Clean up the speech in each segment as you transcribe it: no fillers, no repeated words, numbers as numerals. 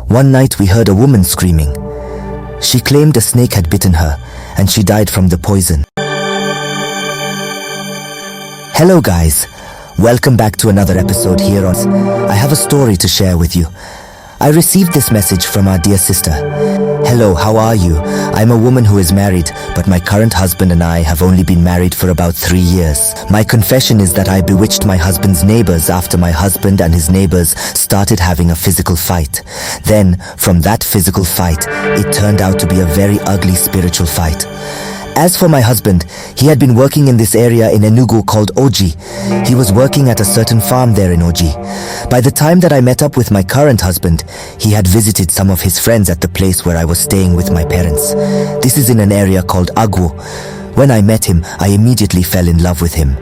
One night we heard a woman screaming. She claimed a snake had bitten her, and she died from the poison. Hello guys, welcome back to another episode here on I have a story to share with you. I received this message from our dear sister. Hello, how are you? I'm a woman who is married, but my current husband and I have only been married for about 3 years. My confession is that I bewitched my husband's neighbors after my husband and his neighbors started having a physical fight. Then, from that physical fight, it turned out to be a very ugly spiritual fight. As for my husband, he had been working in this area in Enugu called Oji. He was working at a certain farm there in Oji. By the time that I met up with my current husband, he had visited some of his friends at the place where I was staying with my parents. This is in an area called Agwo. When I met him, I immediately fell in love with him.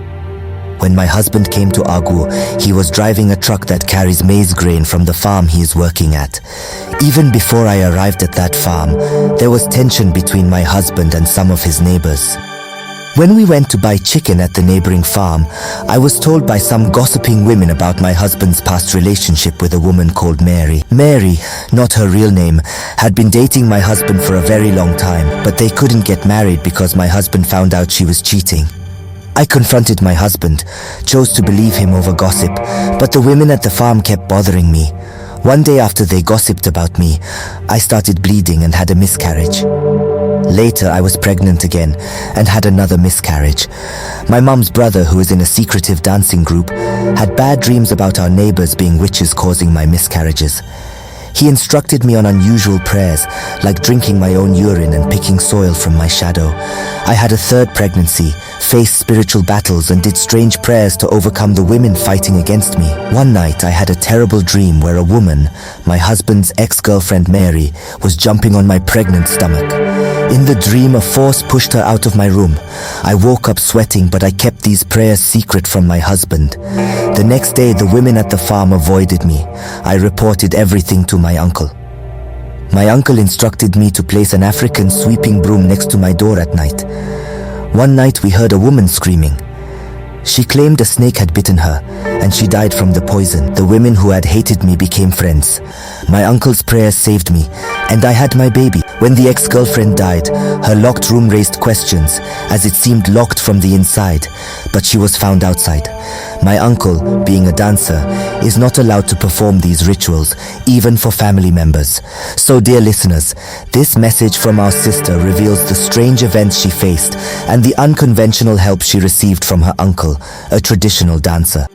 When my husband came to Agwo, he was driving a truck that carries maize grain from the farm he is working at. Even before I arrived at that farm, there was tension between my husband and some of his neighbors. When we went to buy chicken at the neighboring farm, I was told by some gossiping women about my husband's past relationship with a woman called Mary. Mary, not her real name, had been dating my husband for a very long time, but they couldn't get married because my husband found out she was cheating. I confronted my husband, chose to believe him over gossip, but the women at the farm kept bothering me. One day after they gossiped about me, I started bleeding and had a miscarriage. Later, I was pregnant again and had another miscarriage. My mum's brother, who is in a secretive dancing group, had bad dreams about our neighbors being witches causing my miscarriages. He instructed me on unusual prayers, like drinking my own urine and picking soil from my shadow. I had a third pregnancy, faced spiritual battles and did strange prayers to overcome the women fighting against me. One night I had a terrible dream where a woman, my husband's ex-girlfriend Mary, was jumping on my pregnant stomach. In the dream, a force pushed her out of my room. I woke up sweating, but I kept these prayers secret from my husband. The next day, the women at the farm avoided me. I reported everything to my uncle. My uncle instructed me to place an African sweeping broom next to my door at night. One night we heard a woman screaming. She claimed a snake had bitten her, and she died from the poison. The women who had hated me became friends. My uncle's prayers saved me, and I had my baby. When the ex-girlfriend died, her locked room raised questions, as it seemed locked from the inside, but she was found outside. My uncle, being a dancer, is not allowed to perform these rituals, even for family members. So dear listeners, this message from our sister reveals the strange events she faced and the unconventional help she received from her uncle, a traditional dancer.